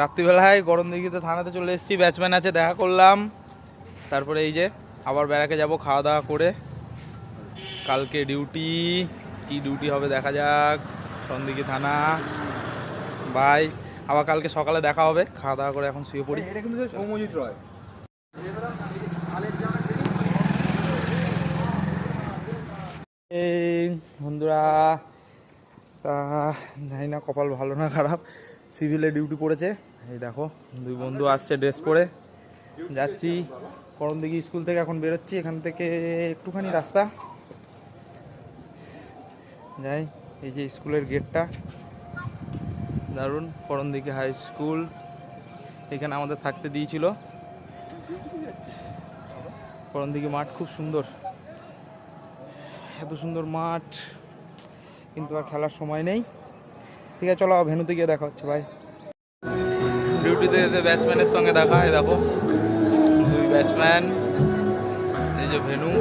রাত্রিবেলায় গরম দিঘিতে থানাতে চলে এসেছি, ব্যাচম্যান আছে দেখা করলাম। তারপরে এই যে আবার ব্যারাকে যাব খাওয়া দাওয়া করে। কালকে ডিউটি, কি ডিউটি হবে দেখা যাক। সন্দিঘি থানা বাই। আবার কালকে সকালে দেখা হবে। খাওয়া দাওয়া করে এখন শুয়ে পড়ি। এটা কিন্তু সৌম্যজিৎ রয়। এই বন্ধুরা, তা জানি না কপাল ভালো না খারাপ, সিভিলে ডিউটি পড়েছে। এই দেখো দুই বন্ধু আসছে ড্রেস পরে, যাচ্ছি করণদিঘি স্কুল থেকে। এখন বেরোচ্ছি, এখান থেকে একটুখানি রাস্তা যাই। এই যে স্কুলের গেটটা দারুণ, করণদিঘি হাই স্কুল। এখানে আমাদের থাকতে দিয়েছিল। করণদিঘি মাঠ খুব সুন্দর, এত সুন্দর মাঠ, কিন্তু আর খেলার সময় নেই। ঠিক আছে চলো ভেন্যুতে গিয়ে দেখা হচ্ছে ভাই। ডিউটিতে যেতে ব্যাটসম্যানের সঙ্গে দেখা, এই দেখো দুই ব্যাটসম্যান, এই যে ভেন্যু।